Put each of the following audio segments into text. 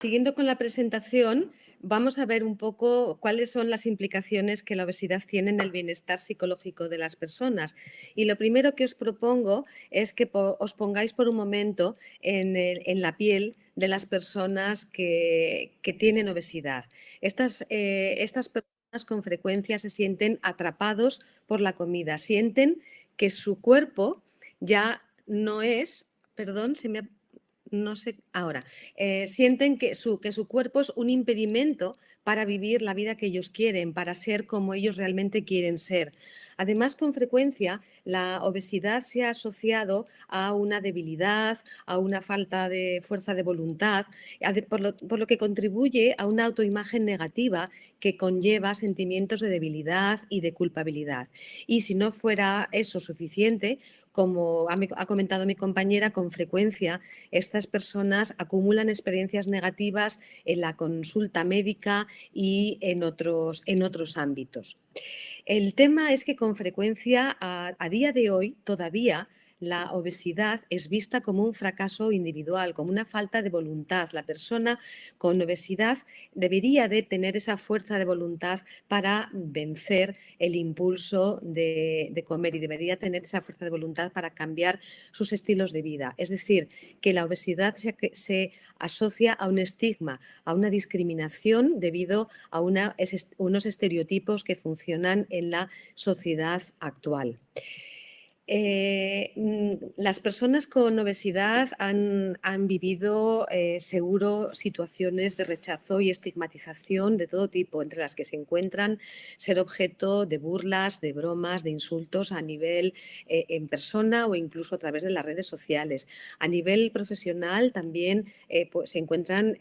Siguiendo con la presentación, vamos a ver un poco cuáles son las implicaciones que la obesidad tiene en el bienestar psicológico de las personas. Y lo primero que os propongo es que os pongáis por un momento en la piel de las personas que tienen obesidad. Estas personas con frecuencia se sienten atrapados por la comida, sienten que su cuerpo ya no es, perdón, no sé, ahora, sienten que su cuerpo es un impedimento para vivir la vida que ellos quieren, para ser como ellos realmente quieren ser. Además, con frecuencia, la obesidad se ha asociado a una debilidad, a una falta de fuerza de voluntad, por lo que contribuye a una autoimagen negativa que conlleva sentimientos de debilidad y de culpabilidad. Y si no fuera eso suficiente, como ha comentado mi compañera, con frecuencia estas personas acumulan experiencias negativas en la consulta médica y en otros ámbitos. El tema es que con frecuencia, a día de hoy, todavía la obesidad es vista como un fracaso individual, como una falta de voluntad. La persona con obesidad debería de tener esa fuerza de voluntad para vencer el impulso de comer y debería tener esa fuerza de voluntad para cambiar sus estilos de vida. Es decir, que la obesidad se asocia a un estigma, a una discriminación debido a unos estereotipos que funcionan en la sociedad actual. Las personas con obesidad han vivido seguro situaciones de rechazo y estigmatización de todo tipo, entre las que se encuentran ser objeto de burlas, de bromas, de insultos a nivel en persona o incluso a través de las redes sociales. A nivel profesional también pues, se encuentran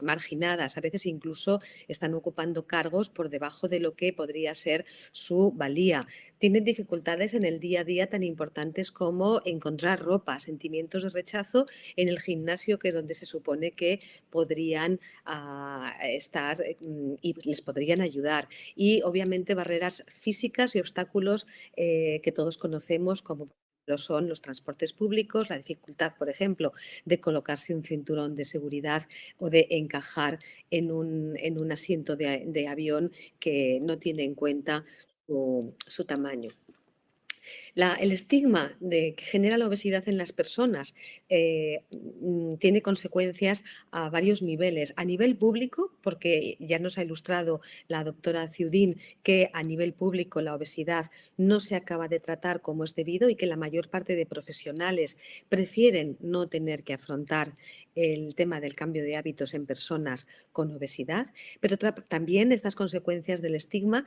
marginadas, a veces incluso están ocupando cargos por debajo de lo que podría ser su valía. Tienen dificultades en el día a día tan importantes como encontrar ropa, sentimientos de rechazo en el gimnasio, que es donde se supone que podrían estar y les podrían ayudar. Y obviamente barreras físicas y obstáculos que todos conocemos como lo son los transportes públicos, la dificultad, por ejemplo, de colocarse un cinturón de seguridad o de encajar en un asiento de avión que no tiene en cuenta su tamaño. El estigma que genera la obesidad en las personas tiene consecuencias a varios niveles. A nivel público, porque ya nos ha ilustrado la doctora Ciudín que a nivel público la obesidad no se acaba de tratar como es debido y que la mayor parte de profesionales prefieren no tener que afrontar el tema del cambio de hábitos en personas con obesidad, pero también estas consecuencias del estigma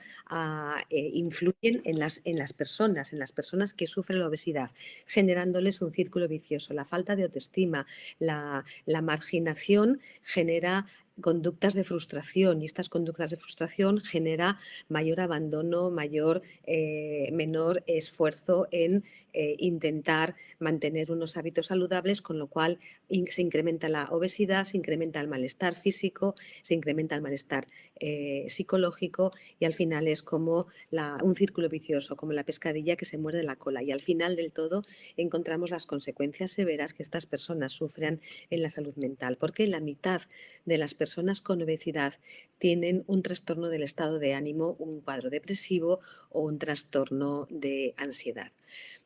influyen en las personas que sufren la obesidad, generándoles un círculo vicioso. La falta de autoestima, la marginación genera conductas de frustración y estas conductas de frustración genera mayor abandono, menor esfuerzo en intentar mantener unos hábitos saludables, con lo cual se incrementa la obesidad, se incrementa el malestar físico, se incrementa el malestar psicológico y al final es como un círculo vicioso, como la pescadilla que se muerde la cola y al final del todo encontramos las consecuencias severas que estas personas sufren en la salud mental, porque la mitad de las personas con obesidad tienen un trastorno del estado de ánimo, un cuadro depresivo o un trastorno de ansiedad.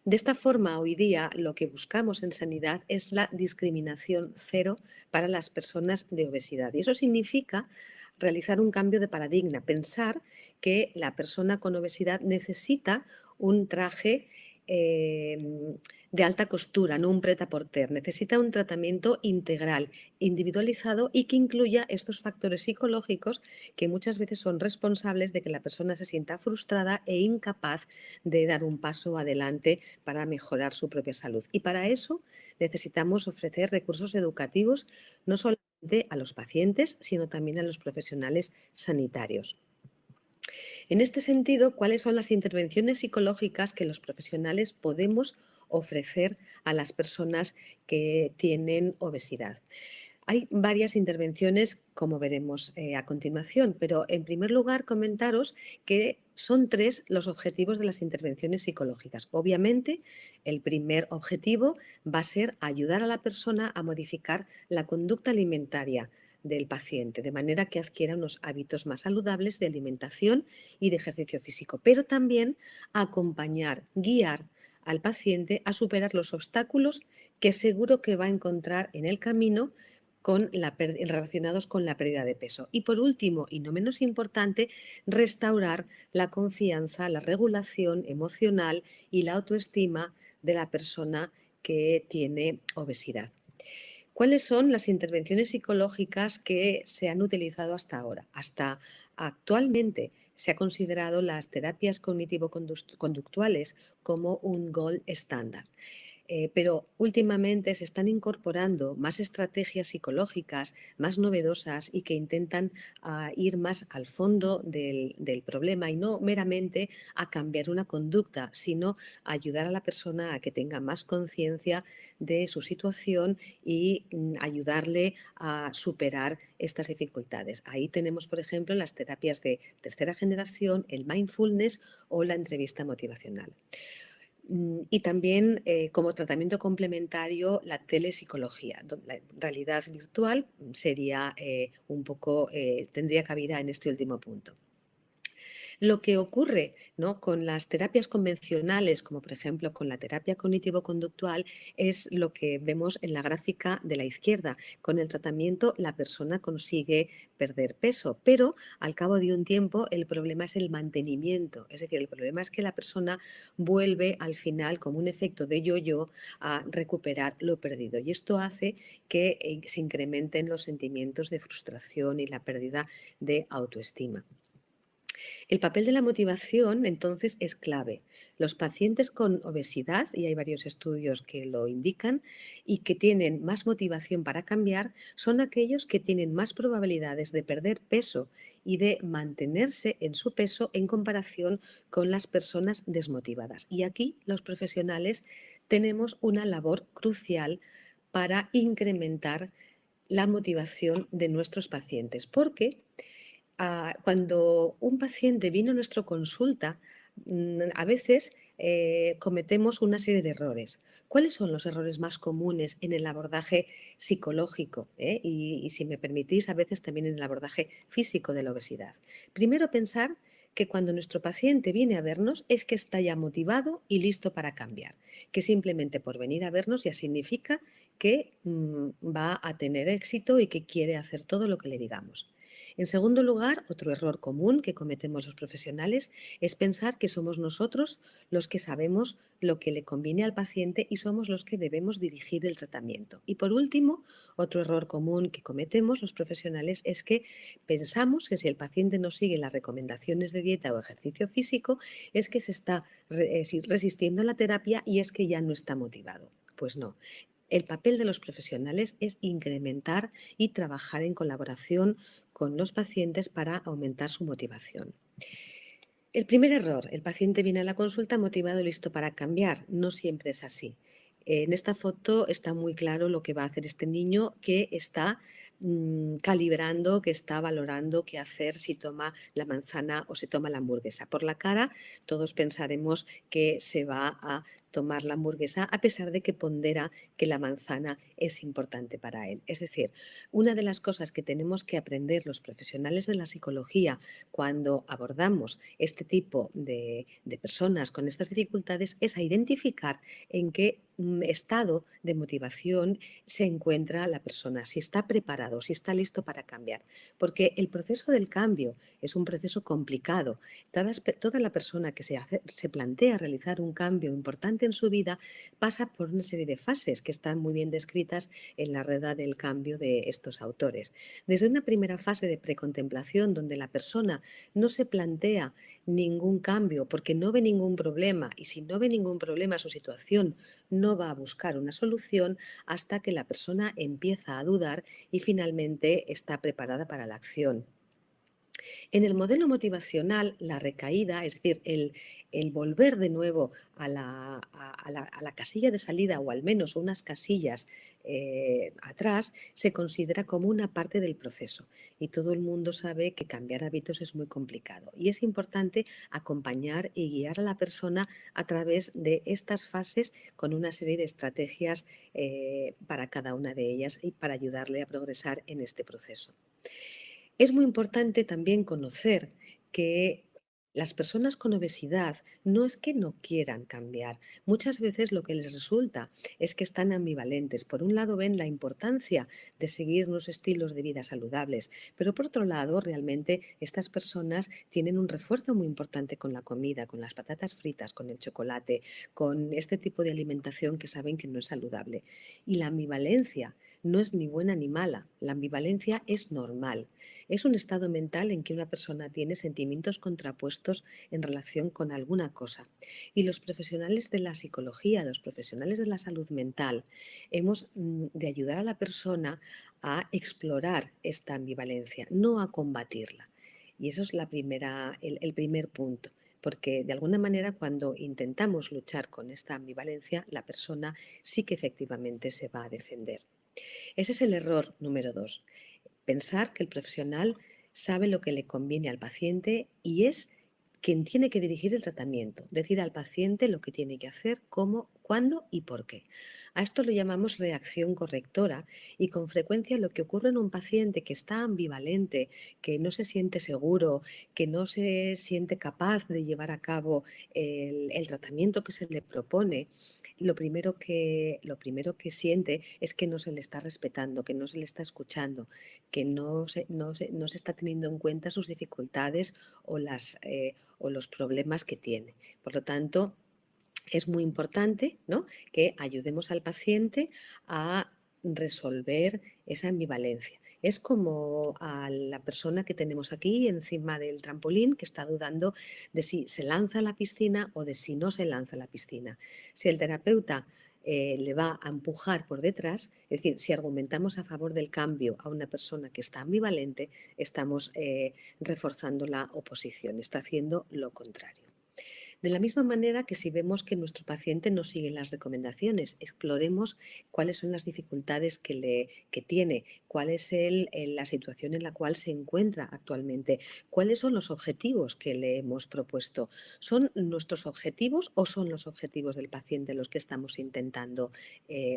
De esta forma, hoy día lo que buscamos en sanidad es la discriminación cero para las personas de obesidad. Y eso significa realizar un cambio de paradigma, pensar que la persona con obesidad necesita un traje de alta costura, no un prêt-à-porter. Necesita un tratamiento integral, individualizado y que incluya estos factores psicológicos que muchas veces son responsables de que la persona se sienta frustrada e incapaz de dar un paso adelante para mejorar su propia salud. Y para eso necesitamos ofrecer recursos educativos no solamente a los pacientes, sino también a los profesionales sanitarios. En este sentido, ¿cuáles son las intervenciones psicológicas que los profesionales podemos ofrecer a las personas que tienen obesidad? Hay varias intervenciones, como veremos a continuación, pero en primer lugar comentaros que son 3 los objetivos de las intervenciones psicológicas. Obviamente, el primer objetivo va a ser ayudar a la persona a modificar la conducta alimentaria, del paciente, de manera que adquiera unos hábitos más saludables de alimentación y de ejercicio físico, pero también acompañar, guiar al paciente a superar los obstáculos que seguro que va a encontrar en el camino relacionados con la pérdida de peso. Y por último, y no menos importante, restaurar la confianza, la regulación emocional y la autoestima de la persona que tiene obesidad. ¿Cuáles son las intervenciones psicológicas que se han utilizado hasta ahora? Hasta actualmente se ha considerado las terapias cognitivo-conductuales como un gold estándar. Pero últimamente se están incorporando más estrategias psicológicas, más novedosas y que intentan ir más al fondo del problema y no meramente a cambiar una conducta, sino a ayudar a la persona a que tenga más conciencia de su situación y ayudarle a superar estas dificultades. Ahí tenemos, por ejemplo, las terapias de tercera generación, el mindfulness o la entrevista motivacional. Y también como tratamiento complementario la telepsicología. La realidad virtual sería tendría cabida en este último punto. Lo que ocurre, ¿no?, con las terapias convencionales, como por ejemplo con la terapia cognitivo-conductual, es lo que vemos en la gráfica de la izquierda. Con el tratamiento la persona consigue perder peso, pero al cabo de un tiempo el problema es el mantenimiento. Es decir, el problema es que la persona vuelve al final, como un efecto de yo-yo, a recuperar lo perdido. Y esto hace que se incrementen los sentimientos de frustración y la pérdida de autoestima. El papel de la motivación, entonces, es clave. Los pacientes con obesidad, y hay varios estudios que lo indican, y que tienen más motivación para cambiar, son aquellos que tienen más probabilidades de perder peso y de mantenerse en su peso en comparación con las personas desmotivadas. Y aquí los profesionales tenemos una labor crucial para incrementar la motivación de nuestros pacientes, porque cuando un paciente viene a nuestra consulta, a veces cometemos una serie de errores. ¿Cuáles son los errores más comunes en el abordaje psicológico? Y si me permitís, a veces también en el abordaje físico de la obesidad. Primero, pensar que cuando nuestro paciente viene a vernos es que está ya motivado y listo para cambiar, que simplemente por venir a vernos ya significa que va a tener éxito y que quiere hacer todo lo que le digamos. En segundo lugar, otro error común que cometemos los profesionales es pensar que somos nosotros los que sabemos lo que le conviene al paciente y somos los que debemos dirigir el tratamiento. Y por último, otro error común que cometemos los profesionales es que pensamos que si el paciente no sigue las recomendaciones de dieta o ejercicio físico es que se está resistiendo a la terapia y es que ya no está motivado. Pues no. El papel de los profesionales es incrementar y trabajar en colaboración con los pacientes para aumentar su motivación. El primer error, el paciente viene a la consulta motivado y listo para cambiar. No siempre es así. En esta foto está muy claro lo que va a hacer este niño, que está calibrando, que está valorando qué hacer si toma la manzana o se toma la hamburguesa. Por la cara todos pensaremos que se va a tomar la hamburguesa a pesar de que pondera que la manzana es importante para él. Es decir, una de las cosas que tenemos que aprender los profesionales de la psicología cuando abordamos este tipo de personas con estas dificultades es a identificar en qué estado de motivación se encuentra la persona, si está preparado, si está listo para cambiar. Porque el proceso del cambio es un proceso complicado. Toda la persona que se plantea realizar un cambio importante en su vida pasa por una serie de fases que están muy bien descritas en la rueda del cambio de estos autores. Desde una primera fase de precontemplación, donde la persona no se plantea ningún cambio porque no ve ningún problema, y si no ve ningún problema su situación no va a buscar una solución hasta que la persona empieza a dudar y finalmente está preparada para la acción. En el modelo motivacional, la recaída, es decir, el volver de nuevo a la casilla de salida o al menos unas casillas atrás, se considera como una parte del proceso. Y todo el mundo sabe que cambiar hábitos es muy complicado. Y es importante acompañar y guiar a la persona a través de estas fases con una serie de estrategias para cada una de ellas y para ayudarle a progresar en este proceso. Es muy importante también conocer que las personas con obesidad no es que no quieran cambiar. Muchas veces lo que les resulta es que están ambivalentes. Por un lado ven la importancia de seguir unos estilos de vida saludables, pero por otro lado realmente estas personas tienen un refuerzo muy importante con la comida, con las patatas fritas, con el chocolate, con este tipo de alimentación que saben que no es saludable. Y la ambivalencia no es ni buena ni mala, la ambivalencia es normal. Es un estado mental en que una persona tiene sentimientos contrapuestos en relación con alguna cosa. Y los profesionales de la psicología, los profesionales de la salud mental, hemos de ayudar a la persona a explorar esta ambivalencia, no a combatirla. Y eso es el primer punto, porque de alguna manera cuando intentamos luchar con esta ambivalencia, la persona sí que efectivamente se va a defender. Ese es el error número dos. Pensar que el profesional sabe lo que le conviene al paciente y es quien tiene que dirigir el tratamiento, decir al paciente lo que tiene que hacer, cómo, cuándo y por qué. A esto lo llamamos reacción correctora y con frecuencia lo que ocurre en un paciente que está ambivalente, que no se siente seguro, que no se siente capaz de llevar a cabo el tratamiento que se le propone, lo primero que siente es que no se le está respetando, que no se le está escuchando, que no se está teniendo en cuenta sus dificultades o los problemas que tiene. Por lo tanto, es muy importante, ¿no?, que ayudemos al paciente a resolver esa ambivalencia. Es como a la persona que tenemos aquí encima del trampolín que está dudando de si se lanza a la piscina o de si no se lanza a la piscina. Si el terapeuta le va a empujar por detrás, es decir, si argumentamos a favor del cambio a una persona que está ambivalente, estamos reforzando la oposición, está haciendo lo contrario. De la misma manera que si vemos que nuestro paciente no sigue las recomendaciones, exploremos cuáles son las dificultades que tiene, cuál es la situación en la cual se encuentra actualmente, cuáles son los objetivos que le hemos propuesto. ¿Son nuestros objetivos o son los objetivos del paciente los que estamos intentando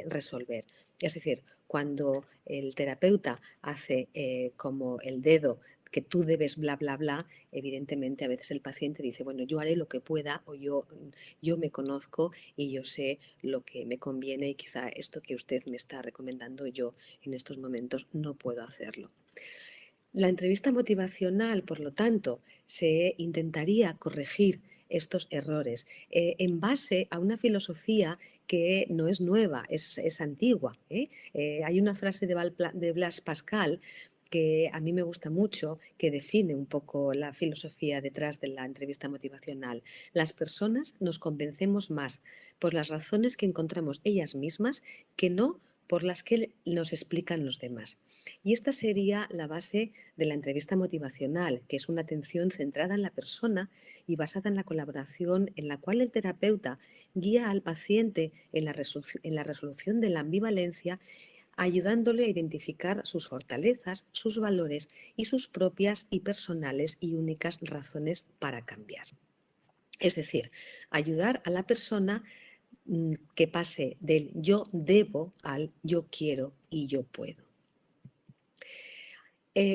resolver? Es decir, cuando el terapeuta hace como el dedo que tú debes bla, bla, bla, evidentemente a veces el paciente dice, bueno, yo haré lo que pueda o yo me conozco y yo sé lo que me conviene y quizá esto que usted me está recomendando yo en estos momentos no puedo hacerlo. La entrevista motivacional, por lo tanto, se intentaría corregir estos errores en base a una filosofía que no es nueva, es antigua. Hay una frase de Blas Pascal que a mí me gusta mucho, que define un poco la filosofía detrás de la entrevista motivacional. Las personas nos convencemos más por las razones que encontramos ellas mismas que no por las que nos explican los demás. Y esta sería la base de la entrevista motivacional, que es una atención centrada en la persona y basada en la colaboración en la cual el terapeuta guía al paciente en la resolución de la ambivalencia, ayudándole a identificar sus fortalezas, sus valores y sus propias y personales y únicas razones para cambiar. Es decir, ayudar a la persona que pase del yo debo al yo quiero y yo puedo.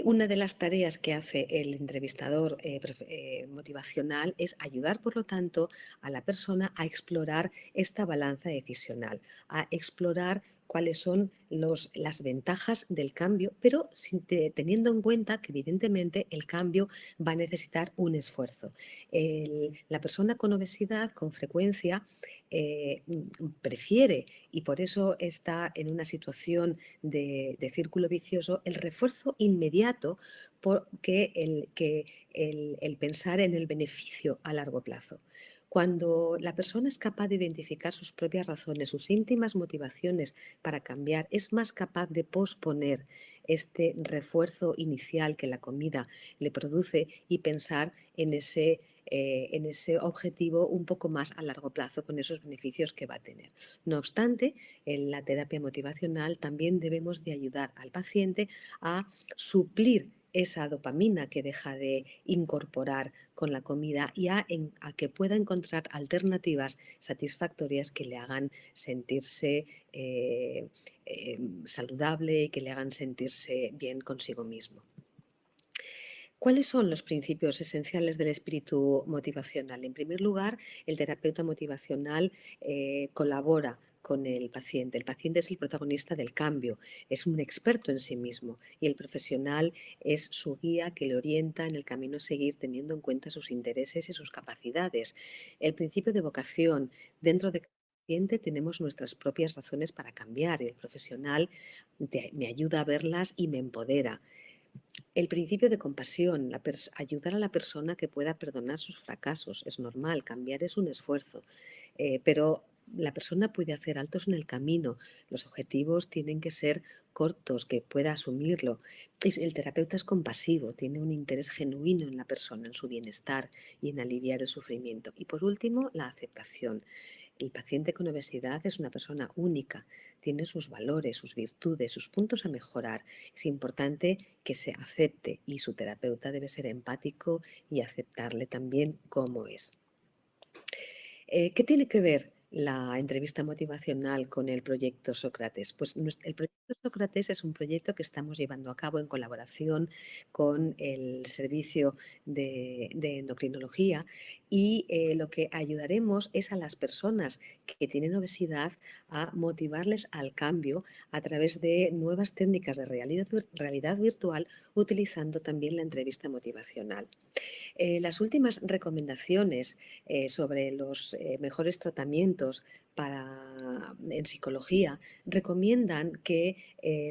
Una de las tareas que hace el entrevistador motivacional es ayudar, por lo tanto, a la persona a explorar esta balanza decisional, a explorar cuáles son las ventajas del cambio, pero teniendo en cuenta que evidentemente el cambio va a necesitar un esfuerzo. La persona con obesidad con frecuencia prefiere, y por eso está en una situación de círculo vicioso, el refuerzo inmediato que el pensar en el beneficio a largo plazo. Cuando la persona es capaz de identificar sus propias razones, sus íntimas motivaciones para cambiar, es más capaz de posponer este refuerzo inicial que la comida le produce y pensar en ese objetivo un poco más a largo plazo con esos beneficios que va a tener. No obstante, en la terapia motivacional también debemos de ayudar al paciente a suplir esa dopamina que deja de incorporar con la comida y a que pueda encontrar alternativas satisfactorias que le hagan sentirse saludable y que le hagan sentirse bien consigo mismo. ¿Cuáles son los principios esenciales del espíritu motivacional? En primer lugar, el terapeuta motivacional colabora con el paciente. El paciente es el protagonista del cambio, es un experto en sí mismo y el profesional es su guía que le orienta en el camino a seguir teniendo en cuenta sus intereses y sus capacidades. El principio de vocación. Dentro de cada paciente tenemos nuestras propias razones para cambiar y el profesional me ayuda a verlas y me empodera. El principio de compasión, ayudar a la persona que pueda perdonar sus fracasos. Es normal, cambiar es un esfuerzo, pero la persona puede hacer altos en el camino. Los objetivos tienen que ser cortos, que pueda asumirlo. El terapeuta es compasivo, tiene un interés genuino en la persona, en su bienestar y en aliviar el sufrimiento. Y por último, la aceptación. El paciente con obesidad es una persona única, tiene sus valores, sus virtudes, sus puntos a mejorar. Es importante que se acepte y su terapeuta debe ser empático y aceptarle también como es. ¿Qué tiene que ver la entrevista motivacional con el proyecto Sócrates? Pues el proyecto Sócrates es un proyecto que estamos llevando a cabo en colaboración con el Servicio de Endocrinología y lo que ayudaremos es a las personas que tienen obesidad a motivarles al cambio a través de nuevas técnicas de realidad virtual utilizando también la entrevista motivacional. Las últimas recomendaciones sobre los mejores tratamientos en psicología recomiendan que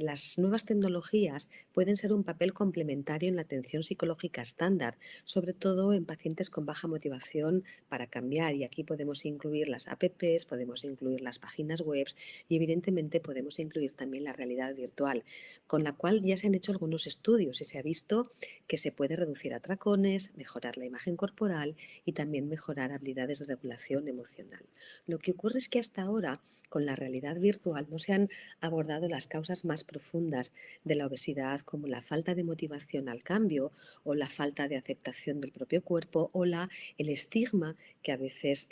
las nuevas tecnologías pueden ser un papel complementario en la atención psicológica estándar, sobre todo en pacientes con baja motivación para cambiar. Y aquí podemos incluir las apps, podemos incluir las páginas web y evidentemente podemos incluir también la realidad virtual, con la cual ya se han hecho algunos estudios y se ha visto que se puede reducir atracones, mejorar la imagen corporal y también mejorar habilidades de regulación emocional. Lo que ocurre es que hasta ahora con la realidad virtual no se han abordado las causas más profundas de la obesidad, como la falta de motivación al cambio o la falta de aceptación del propio cuerpo o el estigma que a veces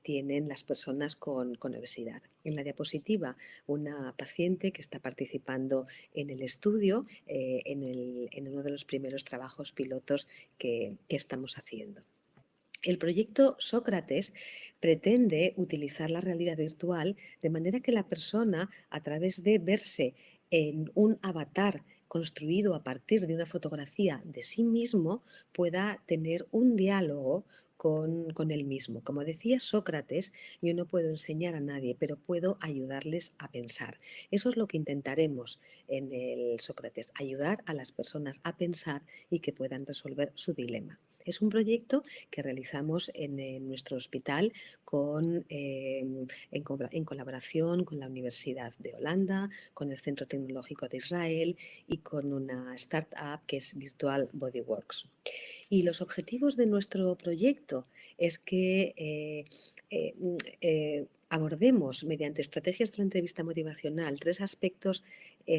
tienen las personas con obesidad. En la diapositiva, una paciente que está participando en el estudio, en uno de los primeros trabajos pilotos que estamos haciendo. El proyecto Sócrates pretende utilizar la realidad virtual de manera que la persona, a través de verse en un avatar construido a partir de una fotografía de sí mismo, pueda tener un diálogo con él mismo. Como decía Sócrates, yo no puedo enseñar a nadie, pero puedo ayudarles a pensar. Eso es lo que intentaremos en el Sócrates, ayudar a las personas a pensar y que puedan resolver su dilema. Es un proyecto que realizamos en nuestro hospital en colaboración con la Universidad de Holanda, con el Centro Tecnológico de Israel y con una startup que es Virtual Bodyworks. Y los objetivos de nuestro proyecto es que abordemos mediante estrategias de la entrevista motivacional 3 aspectos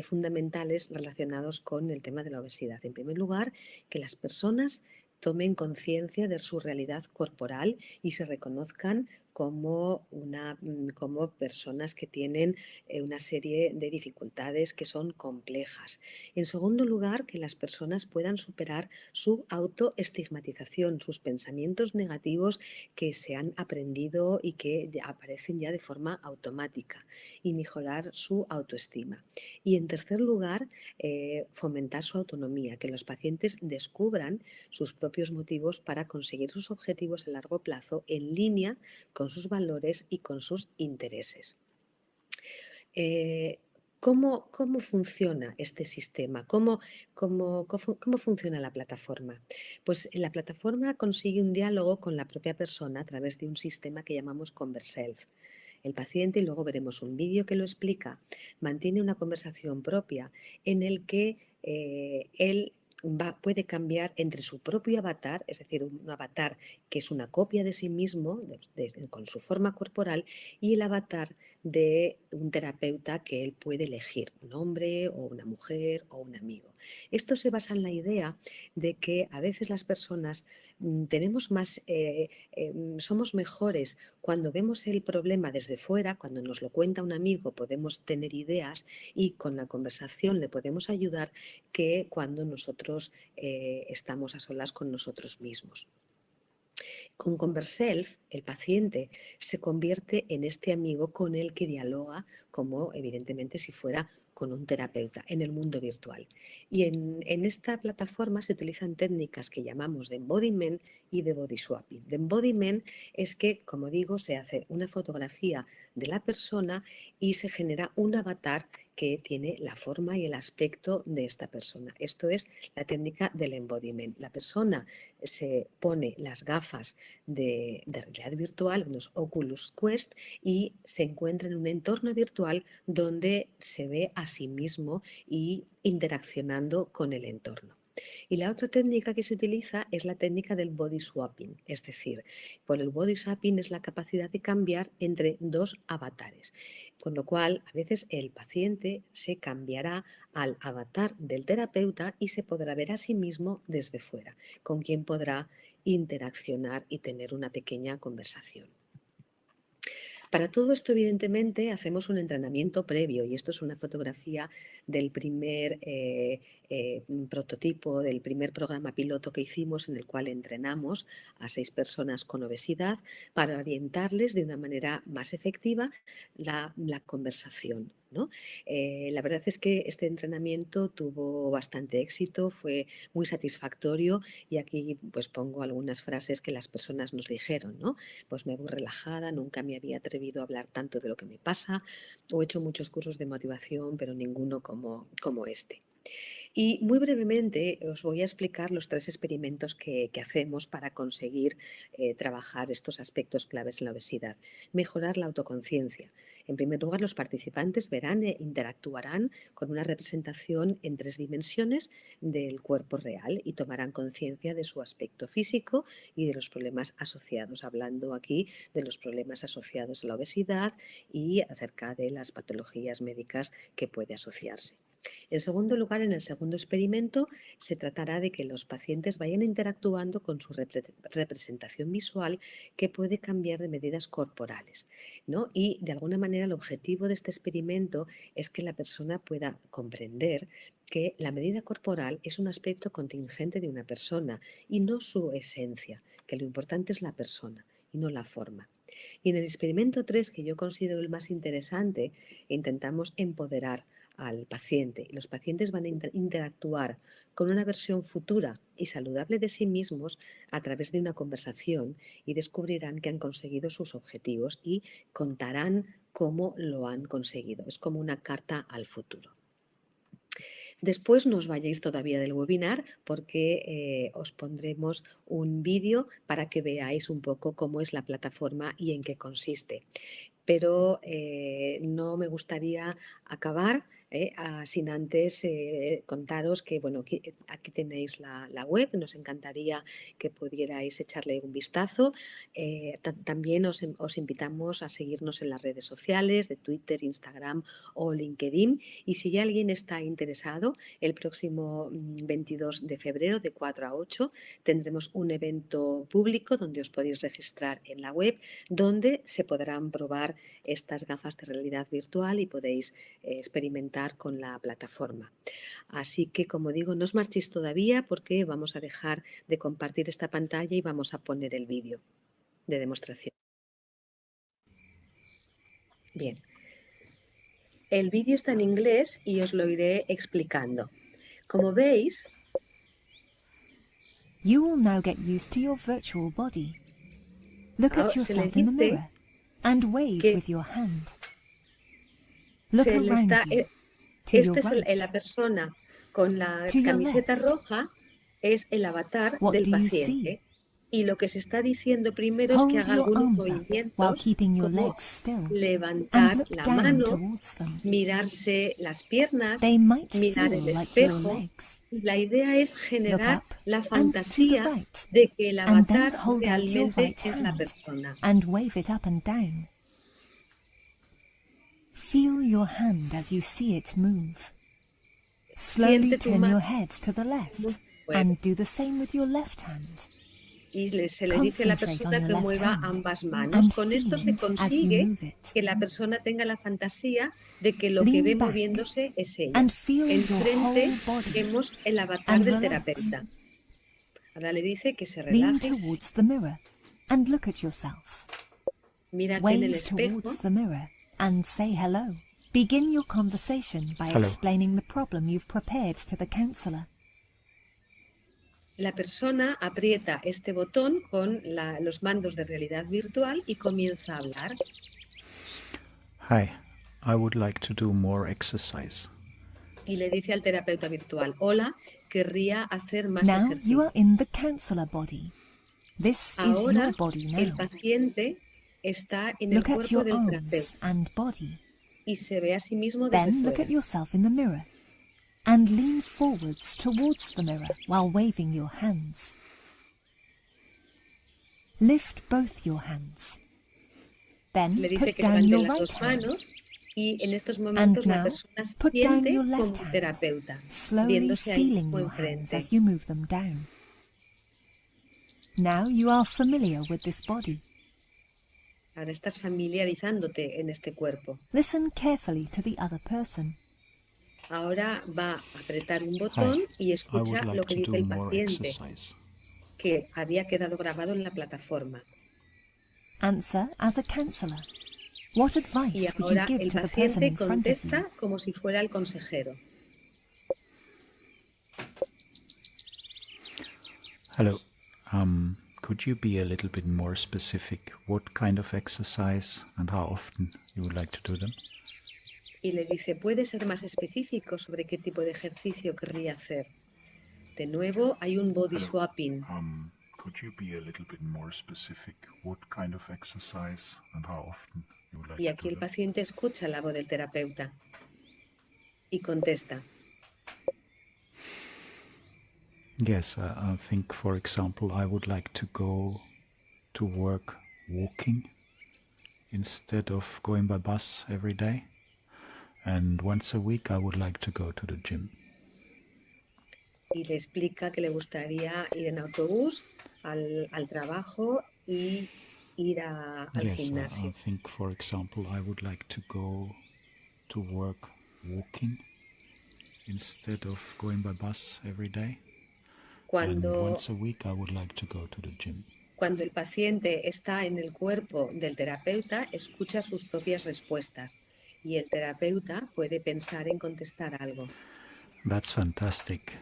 fundamentales relacionados con el tema de la obesidad. En primer lugar, que las personas tomen conciencia de su realidad corporal y se reconozcan como personas que tienen una serie de dificultades que son complejas. En segundo lugar, que las personas puedan superar su autoestigmatización, sus pensamientos negativos que se han aprendido y que aparecen ya de forma automática y mejorar su autoestima. Y en tercer lugar, fomentar su autonomía, que los pacientes descubran sus propios motivos para conseguir sus objetivos a largo plazo en línea con sus valores y con sus intereses. ¿Cómo funciona este sistema? ¿Cómo funciona la plataforma? Pues la plataforma consigue un diálogo con la propia persona a través de un sistema que llamamos Converself. El paciente, y luego veremos un vídeo que lo explica, mantiene una conversación propia en el que él puede cambiar entre su propio avatar, es decir, un avatar que es una copia de sí mismo, con su forma corporal, y el avatar de un terapeuta que él puede elegir, un hombre o una mujer o un amigo. Esto se basa en la idea de que a veces las personas tenemos más, somos mejores cuando vemos el problema desde fuera, cuando nos lo cuenta un amigo podemos tener ideas y con la conversación le podemos ayudar, que cuando nosotros estamos a solas con nosotros mismos. Con Converself, el paciente se convierte en este amigo con el que dialoga, como evidentemente si fuera con un terapeuta en el mundo virtual. Y en esta plataforma se utilizan técnicas que llamamos de embodiment y de body swapping. De embodiment es que, como digo, se hace una fotografía de la persona y se genera un avatar que tiene la forma y el aspecto de esta persona. Esto es la técnica del embodiment. La persona se pone las gafas de realidad virtual, unos Oculus Quest, y se encuentra en un entorno virtual donde se ve a sí mismo y interaccionando con el entorno. Y la otra técnica que se utiliza es la técnica del body swapping, es decir, por el body swapping es la capacidad de cambiar entre dos avatares, con lo cual a veces el paciente se cambiará al avatar del terapeuta y se podrá ver a sí mismo desde fuera, con quien podrá interaccionar y tener una pequeña conversación. Para todo esto, evidentemente, hacemos un entrenamiento previo y esto es una fotografía del primer prototipo, del primer programa piloto que hicimos en el cual entrenamos a 6 personas con obesidad para orientarles de una manera más efectiva la conversación, ¿no? La verdad es que este entrenamiento tuvo bastante éxito, fue muy satisfactorio y aquí pues pongo algunas frases que las personas nos dijeron, ¿no? Pues me voy relajada, nunca me había atrevido a hablar tanto de lo que me pasa, o he hecho muchos cursos de motivación, pero ninguno como este. Y muy brevemente os voy a explicar los 3 experimentos que hacemos para conseguir trabajar estos aspectos claves en la obesidad. Mejorar la autoconciencia. En primer lugar, los participantes verán e interactuarán con una representación en 3 dimensiones del cuerpo real y tomarán conciencia de su aspecto físico y de los problemas asociados, hablando aquí de los problemas asociados a la obesidad y acerca de las patologías médicas que puede asociarse. En segundo lugar, en el segundo experimento, se tratará de que los pacientes vayan interactuando con su representación visual que puede cambiar de medidas corporales, ¿no? Y de alguna manera el objetivo de este experimento es que la persona pueda comprender que la medida corporal es un aspecto contingente de una persona y no su esencia, que lo importante es la persona y no la forma. Y en el experimento 3, que yo considero el más interesante, intentamos empoderar al paciente. Los pacientes van a interactuar con una versión futura y saludable de sí mismos a través de una conversación y descubrirán que han conseguido sus objetivos y contarán cómo lo han conseguido. Es como una carta al futuro. Después no os vayáis todavía del webinar porque os pondremos un vídeo para que veáis un poco cómo es la plataforma y en qué consiste. Pero no me gustaría acabar sin antes contaros que bueno, aquí tenéis la web, nos encantaría que pudierais echarle un vistazo. También os invitamos a seguirnos en las redes sociales de Twitter, Instagram o LinkedIn, y si alguien está interesado, el próximo 22 de febrero de 4 a 8 tendremos un evento público donde os podéis registrar en la web, donde se podrán probar estas gafas de realidad virtual y podéis experimentar con la plataforma. Así que, como digo, no os marchéis todavía porque vamos a dejar de compartir esta pantalla y vamos a poner el vídeo de demostración. Bien, el vídeo está en inglés y os lo iré explicando. Como veis, You will now get used to your virtual body. Look at se le yourself in the dice mirror and wave que with your hand. Look se le around está, you. To esta your es la right. persona con la To your camiseta left. roja, es el avatar What del do you see? paciente. Y lo que se está diciendo primero es que Hold haga your algunos arms up while movimientos keeping your como legs still and levantar look la down mano, towards them. mirarse las piernas, They might mirar feel el like your espejo. legs. Y la idea es Look generar up la and to the fantasía right, de que el and then avatar hold out your realmente right es la hand persona. and wave it up and down. Feel your hand as you see it move. Slowly Siente tu turn your mano head to the cómo left se mueve. and do the same with your left hand. Y se le dice a la Concentrate on persona your que left mueva hand ambas manos. and Con esto feel se it as you consigue move it. que la persona tenga la fantasía de que lo que ve Lean back moviéndose es ella. and feel your Enfrente whole body vemos el avatar and del relax. terapeuta. Ahora le dice que se Lean relaje, towards the mirror and look at yourself. mírate en el Wave espejo towards the mirror and say hello. Begin your conversation by Hello. explaining the problem you've prepared to the counselor. La persona aprieta este botón con los mandos de realidad virtual y comienza a hablar. Hi, I would like to do more exercise. Y le dice al terapeuta virtual, hola, querría hacer más Now you ejercicio. are in the counselor body. This is Ahora your body el now. paciente está en el Look at cuerpo your del arms terapeuta and body. y se ve a sí mismo desde Then look fuera. at yourself in the mirror and lean forwards towards the mirror while waving your hands. Lift both your hands. Then Le dice put que down levante your las right dos hand. manos y en estos And momentos la now persona se put down siente your como left hand, terapeuta, slowly viéndose ahí feeling mismo your hands enfrente. as you move them down. Now you are familiar with this body. Ahora estás familiarizándote en este cuerpo. Listen carefully to the other person. Ahora va a apretar un botón Hi, y I escucha would lo like que to dice do el more paciente, exercise. que había quedado grabado en la plataforma. Answer as a counselor. What Y advice would you ahora give el to the person paciente in front of you? contesta como si fuera el consejero. Hello. Could you be a little bit more specific? What kind of exercise and how often you would like to do them? Y le dice, ¿puede ser más específico sobre qué tipo de ejercicio querría hacer? De nuevo, hay un body Hello. swapping. Could you be a little bit more specific? What kind of exercise and how often you would like Y to aquí do el them? paciente escucha la voz del terapeuta y contesta. Yes, I think, for example, I would like to go to work walking instead of going by bus every day. And once a week, I would like to go to the gym. Y le explica que le gustaría ir en autobús al trabajo y ir al Yes, I gimnasio. think, for example, I would like to go to work walking instead of going by bus every day. And Cuando, once a week, I would like to go to the gym. cuando el paciente está en el cuerpo del terapeuta, escucha sus propias respuestas y el terapeuta puede pensar en contestar algo. That's fantastic.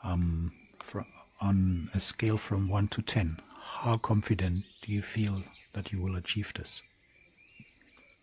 On a scale from 1 to 10, how confident do you feel that you will achieve this?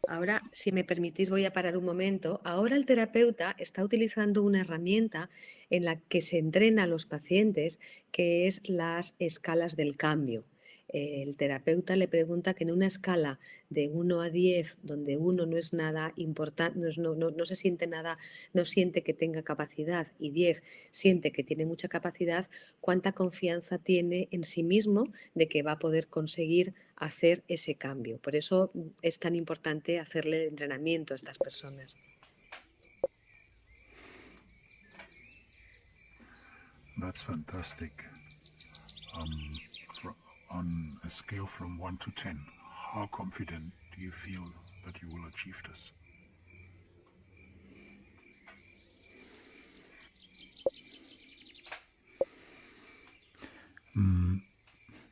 Ahora, si me permitís, voy a parar un momento. Ahora el terapeuta está utilizando una herramienta en la que se entrena a los pacientes, que es las escalas del cambio. El terapeuta le pregunta que en una escala de 1 a 10, donde 1 no es nada importante, no se siente nada, no siente que tenga capacidad, y 10 siente que tiene mucha capacidad, cuánta confianza tiene en sí mismo de que va a poder conseguir hacer ese cambio. Por eso es tan importante hacerle el entrenamiento a estas personas. That's fantastic. On a scale from 1 to 10, how confident do you feel that you will achieve this?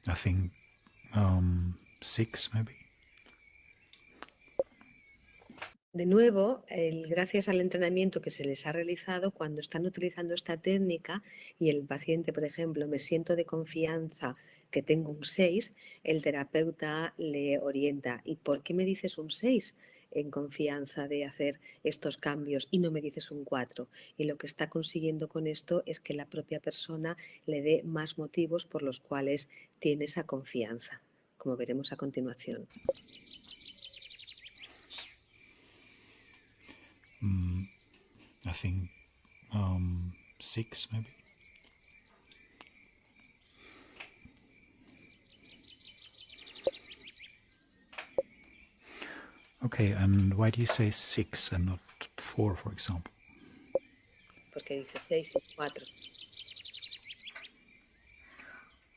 I think 6 maybe. De nuevo, gracias al entrenamiento que se les ha realizado, cuando están utilizando esta técnica y el paciente, por ejemplo, me siento de confianza que tengo un 6, el terapeuta le orienta. ¿Y por qué me dices un 6? en confianza de hacer estos cambios y no me dices un 4. Y lo que está consiguiendo con esto es que la propia persona le dé más motivos por los cuales tiene esa confianza, como veremos a continuación. I think 6 maybe. Okay, and why do you say 6 and not 4, for example? Porque dice 6 y 4.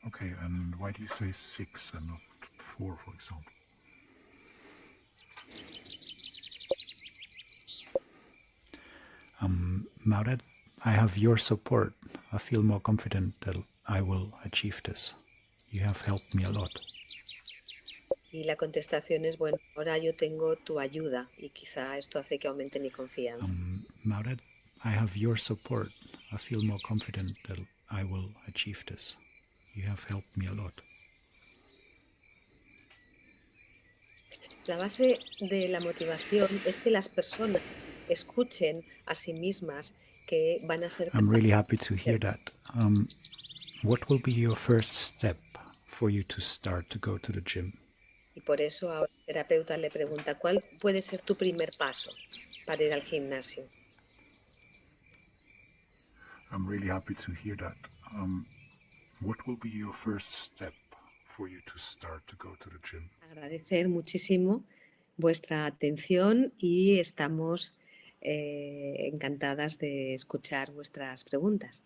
Okay, and why do you say 6 and not 4, for example? Now that I have your support, I feel more confident that I will achieve this. You have helped me a lot. Y la contestación es, bueno, ahora yo tengo tu ayuda y quizá esto hace que aumente mi confianza. Now that I have your support, I feel more confident that I will achieve this. You have helped me a lot. La base de la motivación es que las personas escuchen a sí mismas que van a ser I'm capaces. really happy to hear that. What will be your first step for you to start to go to the gym? Y por eso ahora el terapeuta le pregunta, ¿cuál puede ser tu primer paso para ir al gimnasio? I'm really happy to hear that. What will be your first step for you to start to go to the gym? Agradecer muchísimo vuestra atención y estamos encantadas de escuchar vuestras preguntas.